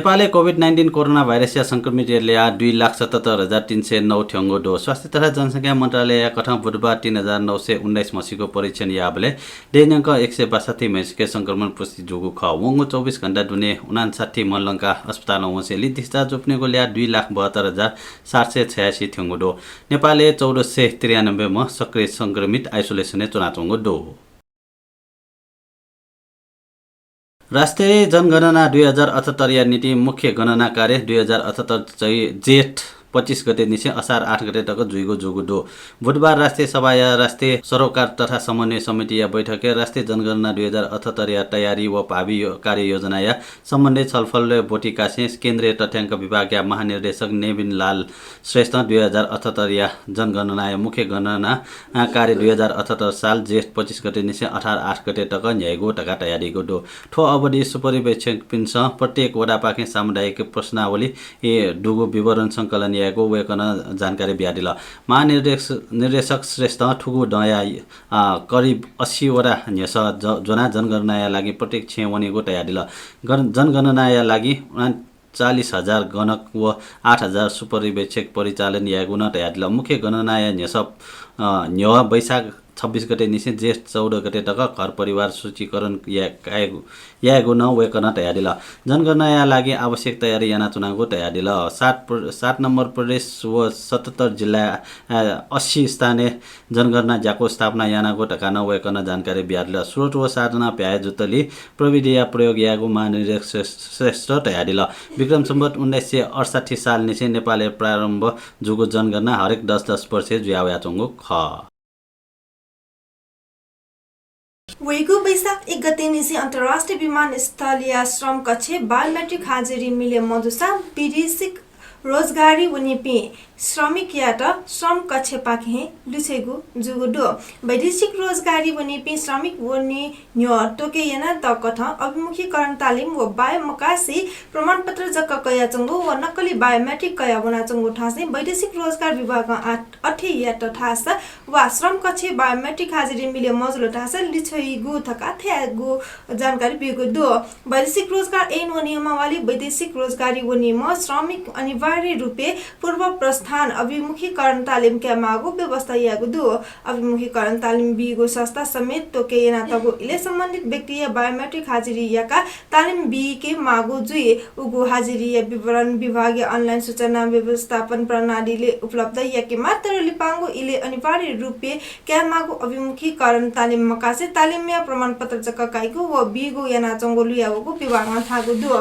नेपालले COVID-19 corona virus संक्रमित 2,77,309 ठ्याङ्गो डो स्वास्थ्य तथा जनसङ्ख्या मन्त्रालय कठा बुधबार 3,919 मसीको परीक्षण याबले दैनिक 162 मसीके संक्रमण पुष्टि जोगु ख वंगो 24 घण्टा दुने 59 मल्लङ्का अस्पताल वसेली दिस्ता जोप्नेको 2,72,786 ठ्याङ्गो डो नेपालले 1493 मा सक्रिय संक्रमित आइसोलेसन चुनाचोङ्गो डो राष्ट्रिय जनगणना 2078 नीति मुख्य गणना कार्य 2078 जेठ 25 गते निसे असार 8 गते तक जुइगो जोगु डो बुधबार राष्ट्रिय सभा या राष्ट्रिय सरोकार तथा समन्वय समिति या बैठके राष्ट्रिय जनगणना 2078 या तयारी व भावी कार्य योजना या सम्बन्धी छलफल बोटिकासे केन्द्रीय तथ्याङ्क विभाग या महानिर्देशक नेविन लाल श्रेष्ठ 2078 या जनगणना या मुख्य गणना कार्य 2078 साल जेठ 25 गते निसे 8 गते तक न्यायगो टका तयारीको डो ठो अवधि सुपरिवेक्षक पिन्छ प्रत्येक वडा पाखे सामुदायिक प्रश्नावली डुगो विवरण सङ्कलन याको वेकन जानकारी ब्यादिल महानिर्देशक श्रेष्ठ ठुगु दया करिब 80 वटा न्यस जना जनगणना लागि प्रत्येक छेवनीको तयारील जनगणना लागि 40,000 गणक व 8,000 सुपरिवेक्षक परिचालन यागुन तयारील मुख्य गणना न्यस न्य वैशाख 26 गते निसे जेठ 14 गते तक घर परिवार सूचीकरण यागो न वेकन तयारील जनगणना लागि आवश्यक तयारी याना चुनावको तयारील 7 नम्बर प्रदेश व 77 जिल्ला 80 स्थानीय जनगणना ज्याको स्थापना यानाको टका न वेकन जानकारी ब्याडल स्रोत व साधना भ्याए जुतली प्रविधि या प्रयोग यागो महानिर्देशक श्रेष्ठ तयारील विक्रम सम्वत 1968 साल निसे नेपालले प्रारम्भ जुगो जनगणना हरेक 10 वर्ष जुयाव्या चंगो ख वैगु वैशाख 1 गते निसी अन्तर्राष्ट्रिय विमानस्थलीय श्रम कक्ष बायोमेट्रिक हाजिरी मिले मधुसा विदेशिक रोजगारी वनिपी श्रमिक यात श्रम कक्ष पाखे लुसेगु जुगुडो वैदेशिक रोजगारी वनिपी श्रमिक वनि न्य टोके याना तकथ अभिमुखीकरण तालिम व बायोमकासी प्रमाणपत्र जक्क कया चंगो व नक्कली बायोमेट्रिक कया वना चंगो ठासे वैदेशिक रोजगार विभाग 8 यात ठास वा श्रम कक्ष बायोमेट्रिक हाजिरी मिले मजुलो ठास लिछइगु थका थ्यागु जानकारी बिगु दो वैदेशिक रोजगार ऐन व नियमावली वैदेशिक रोजगारी वनि म श्रमिक अनिवार्य रूपे पूर्व प्रस्थान अभिमुखीकरण तालिम के मागु व्यवस्था यागु दो अभिमुखीकरण तालिम बिगु संस्था समेत तोके याना तगु इले सम्बन्धित व्यक्ति या बायोमेट्रिक हाजिरी याका तालिम बि के मागु जुइ उगु हाजिरी या विवरण विभागीय अनलाइन सूचना व्यवस्थापन प्रणालीले उपलब्ध याके मात्र लिपांगु इले अनिवार्य रूपे के मागु अभिमुखीकरण तालिम मकासे तालिम या प्रमाणपत्र जक काइगु व बिगु याना चंगु लियागु विभागमा थागु दो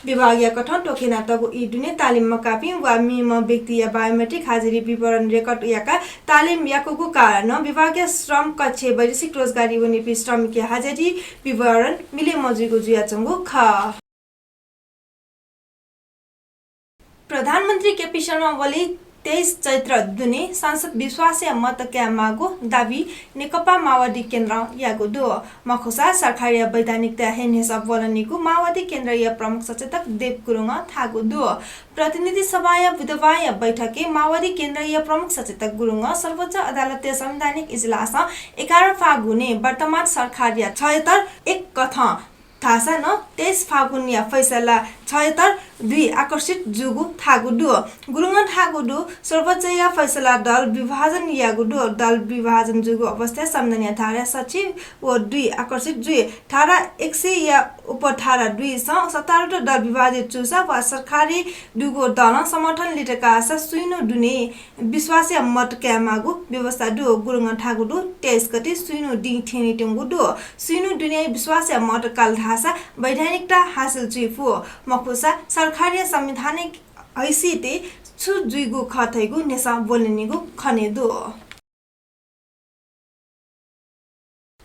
विभागीय कठन तोके ना तगु इदुने तालिम मकापि वा मिम व्यक्ति या बायोमेट्रिक हाजिरी विवरण रेकर्ड याका तालिम याको कारण विभागीय श्रम कक्ष वैदेशिक रोजगारी वनिपी श्रमिक हाजिरी विवरण मिले मजुगु जुया चंगु ख प्रधानमन्त्री केपी शर्मा ओली 23 चैत्र दुने सांसद विश्वासीय मत क्या मागो दावी नेकपा माओवादी केन्द्र यागो दो मखोसा सरकारी वैधानिकता हेनेसा बोलनीको माओवादी केन्द्रीय प्रमुख सचेतक देव गुरुङ थागो दो प्रतिनिधि सभा या बुधबार या बैठके माओवादी केन्द्रीय प्रमुख सचेतक गुरुङ सर्वोच्च अदालतीय संवैधानिक इजलास 11 फागुने वर्तमान सरकार 76 एक कथा थासा न 23 फागुन या फैसला 76 2 आकर्षित जुगु थागुडु गुरुङ थागुडु सर्वोच्च या फैसला दल विभाजन यागुडु दल विभाजन जुगु अवस्था सम्माननीय धारा सचिव व 2 आकर्षित 2 धारा 100 या उपधारा 2 स 17 दल विभाजित चुसा वा सरकारी दुगो दल समर्थन लिटका आशा सुइनो दुने विश्वासीय मत क्यामागु व्यवस्था दु गुरुङ थागुडु 23 गते सुइनो दि ठेनी टेंगुडु सुइनो दुने विश्वासीय मत काल भाषा वैधानिकता हासिल चुफु मखुसा सरकारी संवैधानिक हैसियते छु जुइगु खथैगु नेसा बोलनिगु खनेदो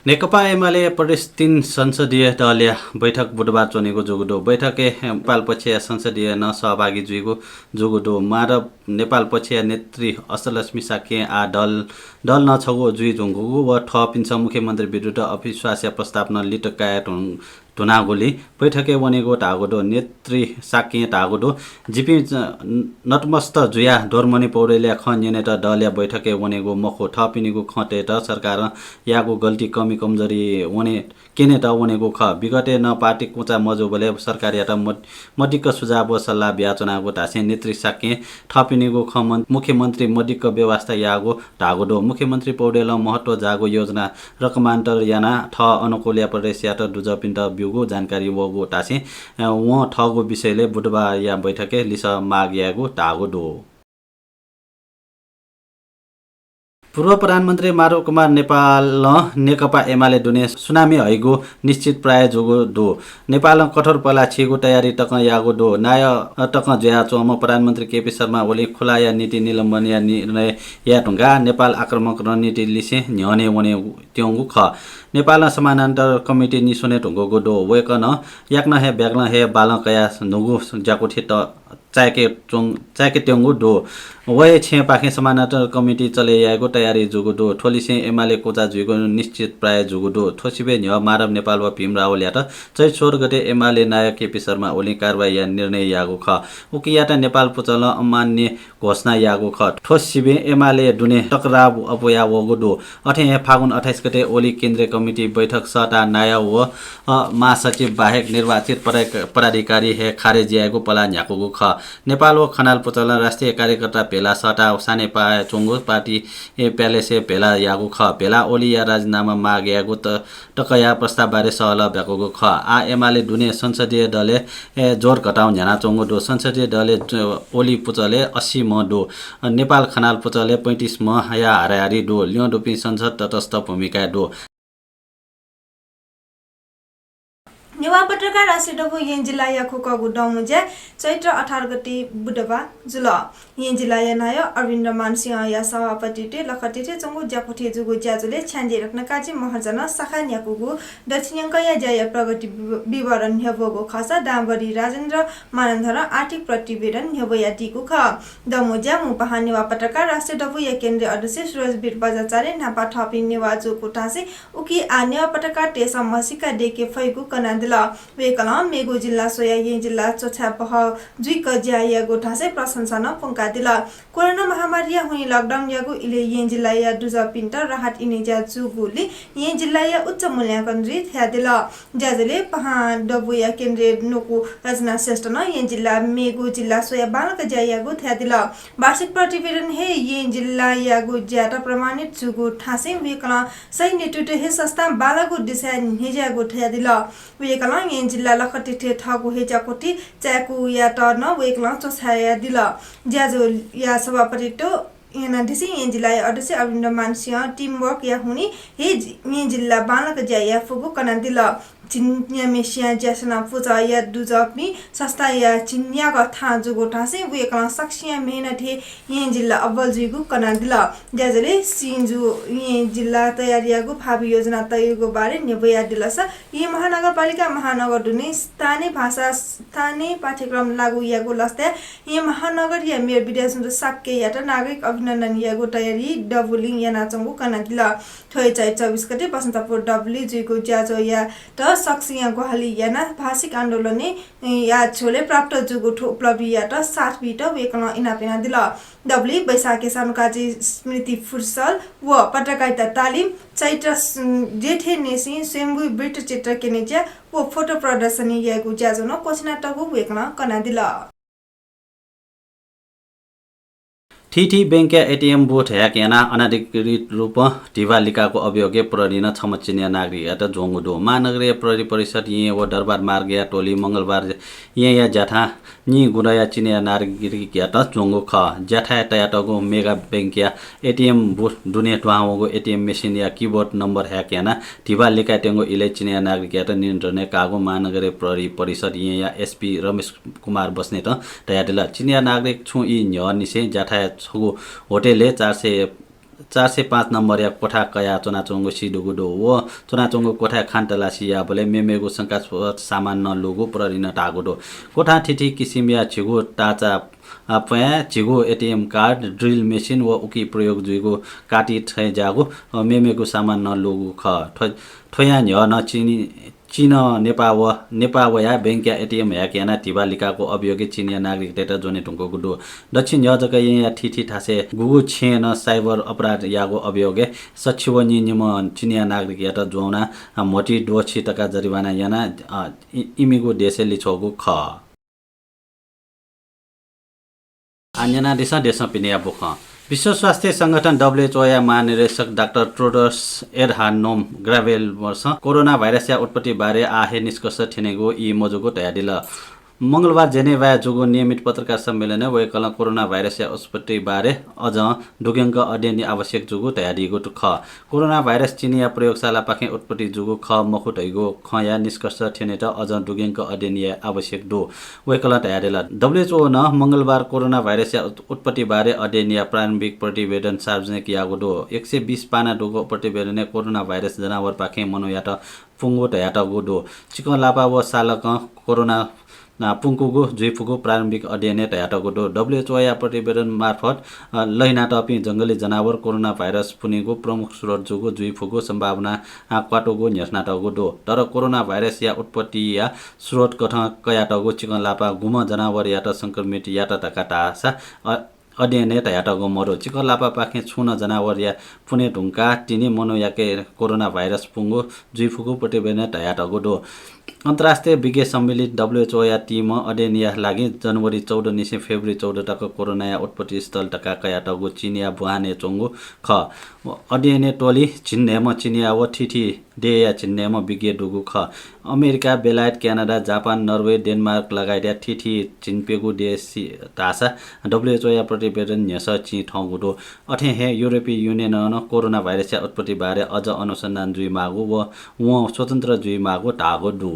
नेकपा एमाले प्रदेश 3 संसदीय दलीय बैठक बुधबार चोनेको जोगुडो बैठके नेपाल पक्षीय संसदीय सहभागी जोगुडो माधव नेपाल पक्षीय नेत्री अष्टलक्ष्मी साके आ दल नछगो जुइ जोंगु व ठ पिन्छ मुख्यमन्त्री विरुद्ध अविश्वास प्रस्ताव न लिटकाया धुनागोली बैठके वनेगो ढागोडो नेत्री साकिए ढागोडो जिपी नतमस्त जुया डोरमनी पौडेल्या ख नेनेट डल्या बैठके वनेगो मखो थपिनेगो खटेट सरकार यागो गल्ती कमी कमजोरी वने केनेट वनेगो ख विगते न पार्टी कुचा मजुबले सरकार यात मडिक सुझाव सल्लाह ब्याचनागो ढासे नेत्री साकिए थपिनेगो ख मुख्यमन्त्री मडिक व्यवस्था यागो ढागोडो मुख्यमन्त्री पौडेल महत्व जागो योजना रकमान्टर याना ठ अनुकूल्या प्रदेश यात दुजपिन्ट ब्युगो जानकारी वगो टासे व ठगो विषयले बुधबार या बैठके लिस माग्यागो ढागोडो पूर्व प्रधानमन्त्री माधव कुमार नेपाल नेकपा एमाले दुने सुनामी हैगो निश्चित प्राय जोगो दो नेपाल कठोर पला छिगो तयारी टक यागो दो नाय टक जया चोम प्रधानमन्त्री केपी शर्मा ओली खुला या नीति निलम्बन या निर्णय या ढुङ्गा नेपाल आक्रमक रणनीति लिसे न्यने वने त्योंगु ख नेपाल समानान्तर कमिटी निसुने ढुङ्गो दो वेकन याक्न हे ब्याग्न हे बाल कया नुगु ज्याको थित चाके त्योंगु दो वय छे पाखे समानान्तर कमिटी चले यागो तयारी जुगु दो ठोलिसे एमाले कोचा जुगु निश्चित प्राय जुगु दो ठोसिबे न्य माधव नेपाल व भीम रावल यात चैत 16 गते एमाले नायक केपी शर्मा ओली कारबाही या निर्णय यागो ख उकियाटा नेपाल पुचल अमान्य घोषणा यागो ख ठोसिबे एमाले दुने टकराव अपया वगु दो अठे फागुन 28 गते ओली केन्द्रीय कमिटी बैठक सटा नाय व महासचिव बाहेक निर्वाचित पदाधिकारी हे खारेज यागो पला न्याको ख नेपाल व खनाल पुचल राष्ट्रिय कार्यकर्ता भेला सटा साने पाए चोंगो पार्टी प्यालेसे भेला यागो ख भेला ओली या राजीनामा माग यागो टकया प्रस्ताव बारे सहल भ्याको ख आ एमाले दुने संसदीय दलले जोर घटाउ झ्याना चोंगो दो संसदीय दलले ओली पुचले 80 म दो नेपाल खनाल पुचले 35 म या हाराहारी दो लियो डोपी संसद तटस्थ भूमिका दो नेवा पत्रकार राष्ट्रिय डबु येन जिल्ला या खोकगु डमुजे चैत्र 18 गते बुधबार जुल येन जिल्ला या नाय अरविन्द मानसिंह या सभापति टे लखटिटे चंगु ज्यापुथे जुगु ज्याजुले छ्यान्जे रक्न काजी महर्जन शाखा न्याकुगु दक्षिणक या जय प्रगति विवरण हेबोगो खासा दामगढी राजेन्द्र मानन्धर आर्थिक प्रतिवेदन हेबोया दिगु ख डमुजे मुपहा नेवा पत्रकार राष्ट्रिय डबु या केन्द्रीय अध्यक्ष सुरजबीर बजाचार्य नापा थपि नेवा जुगु टासे उकी आ नेवा पत्रकार टे समसिका देके फैगु कना वेकला मेगो जिल्ला सोया ये जिल्ला चोछा पह जुइक ज्याया गोठासे प्रशंसा न पंका दिला कोरोना महामारी हुई लकडाउन यागु इले ये जिल्ला या दुजा पिन्ट राहत इने ज्या जुगुले ये जिल्ला या उच्च मूल्याङ्कन रि थ्या दिला ज्याजले पहा डबुया केन्द्रीय नोकु रचना श्रेष्ठ न ये जिल्ला मेगो जिल्ला सोया बालक ज्यायागु थ्या दिला वार्षिक प्रतिवेदन हे ये जिल्ला यागु ज्याटा प्रमाणित जुगु ठासे वेकला सही नेतृत्व हे संस्था बालगु दिशा हेज्यागु थ्या दिला वेकला ये जिल्ला लखटिटे ठगु हेजाकोटी चाकु या टर्न वेकला चोछाया दिला ज्याजो या सभापति तो याना दिसी ये जिल्ला अध्यक्ष अरविन्द मानसिंह टीम वर्क या हुनी हे ये जिल्ला बालक ज्या फुगु कना दिला चिन्या मेसिया ज्यासना पुजा या दुजपनी संस्था या चिन्या का था जुगो ठासे वेकला सक्सिया मेहनत हे ये जिल्ला अव्वल जुगु कना दिला ज्याजले सिन्जु ये जिल्ला तयारीगु भावी योजना तयगु बारे नेबया दिलस ये महानगरपालिका महानगर दुने स्थानीय भाषा स्थानीय पाठ्यक्रम लागू यागु लस्ते ये महानगर या मेयर विद्यासुन्दर साक्के यात नागरिक अभिनन्दन यागु तयारी डबुलिङ या नाचंगु कना दिला थोय 24 गते बसन्तपुर डबली जुगु ज्याजो या त सक्सिया गोहाली याना भाषिक आन्दोलने या छोले प्राप्त जुगु उपलब्धि या त 7 बिट वेकला इनापेना दिला डबली बैशाखे सानुकाजी स्मृति फुर्सल व पत्रकारिता तालिम चैत्र जेठे नेसी स्वयंभू वृत्त चित्र केनेज्या व फोटो प्रदर्शनी यागु ज्याजो न कोसिना टगु वेकला कना दिला ठीठी बैंक एटीएम बूथ ह्याक याना अनाधिकृत रूप ढिवालिकाको अभियोगे प्रहरीन छमचिनिया नागरिक झोंगुडो महानगरीय प्रहरी परिषद यी व दरबार मार्ग या टोली मंगलबार या जाठा नि गुराया चिनिया नागरिक या त झोंगु ख जाठा तयाटगो मेगा बैंक या एटीएम बूथ दुने ट्वागो एटीएम मेसिन या कीबोर्ड नम्बर ह्याक याना ढिवालिका टेंगो इले चिनिया नागरिक या त नियन्त्रण कागो महानगरीय प्रहरी परिषद यी या एसपी रमेश कुमार बस्नेत तयादिला चिनिया नागरिक छु इ न्य निसे जाठा होटेलले 405 नम्बर या कोठा कया चोनाचोंगो सिडुगुडो व चोनाचोंगो कोठा खान्तलासी या बोले मेमेगो शंकास्पद सामान न लोगो प्रहरीन टागुडो कोठा ठिठी किसिम या छिगो टाचा पया छिगो एटीएम कार्ड ड्रिल मेसिन व उकी प्रयोग जुगो काटी छै जागो मेमेगो सामान न लोगो ख ठोया न्य न चीन नेपावया बैंक या एटीएम ह्याक याना टिबा लिकाको अभियोगी चीनिया नागरिक डेटा जोने ढुङ्गो गुडो दक्षिण यजक या ठिठी ठासे गुगु छेन साइबर अपराध यागो अभियोगे सचिवनी निम चीनिया नागरिक यात जोना मोटी डोछि टका जरिवाना याना इमिगो देशे लिछोगु ख अन्यना देश पिनिया बुख विश्व स्वास्थ्य संगठन WHO या महानिर्देशक डाक्टर टेड्रोस एडहानोम ग्याब्रिएसस कोरोना भाइरस या उत्पत्ति बारे आहे निष्कर्ष ठेनेगो यी मजुगो तयारील मंगलबार जेनेभा जुगो नियमित पत्रकार सम्मेलन वयकल कोरोना भाइरस या उत्पत्ति बारे अझ डुगेङ्ग अध्ययन आवश्यक जुगो तयारीगो ख कोरोना भाइरस चिनिया प्रयोगशाला पाखे उत्पत्ति जुगो ख मखुटैगो ख या निष्कर्ष ठेनेट अझ डुगेङ्ग अध्ययन आवश्यक दो वयकल तयारील WHO न मंगलबार कोरोना भाइरस या उत्पत्ति बारे अध्ययन या प्रारम्भिक प्रतिवेदन सार्वजनिक यागो दो 120 पाना डुगो प्रतिवेदन कोरोना भाइरस जनावर पाखे मनोयाट पुङ्गो तयाट गोडो चिकन लापा व सालक कोरोना पुङ्कुगो जुइफुगो प्रारम्भिक अध्ययन तयाटको दो WHO या प्रतिवेदन मार्फत लैनाट अपि जङ्गली जनावर कोरोना भाइरस पुनेगो प्रमुख स्रोत जुगो जुइफुगो सम्भावना क्वाटोगो न्यास्नाटको दो तर कोरोना भाइरस या उत्पत्ति या स्रोत कथ कयाटगो चिकन लापा गुम जनावर यात संक्रमित यात टासा अध्ययन तयाटगो मरो चिकन लापा पाखे छुन जनावर या पुने ढुङ्का तिनी मनो याके कोरोना भाइरस पुङ्गो जुइफुगो प्रतिवेदन तयाटगो दो अन्तर्राष्ट्रिय विज्ञ सम्मिलित WHO या टिम अध्ययन या लागि जनवरी 14 निसे फेब्रुअरी 14 तक कोरोना या उत्पत्ति स्थल टका कयाटगो चिनिया बुहाने चोङ्गो ख अध्ययन टोली छिन्नेम चिनिया व ठिठी डे या छिन्नेम विज्ञ डुगु ख अमेरिका बेलायत क्यानाडा जापान नर्वे डेनमार्क लगायत ठिठी चिन्पेगु देश तासा WHO या प्रतिवेदन न्यस छि ठौगुडो अठे हे युरोपियन युनियन न कोरोना भाइरस या उत्पत्ति बारे अझ अनुसन्धान जुइ मागु व स्वतन्त्र जुइ मागु टागो दु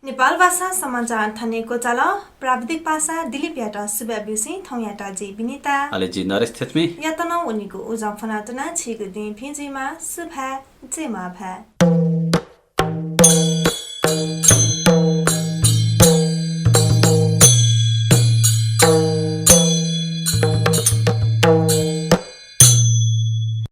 नेपाल भाषा समाचार थनेको चाल प्राविधिक भाषा दिलीप याटा सुबा बिउसी थौ याटा जे बिनिता अले जी नरेश थेत्मी यातना उनीको उजाम फनातना छिगु दिन फिजिमा सुभा जेमा भा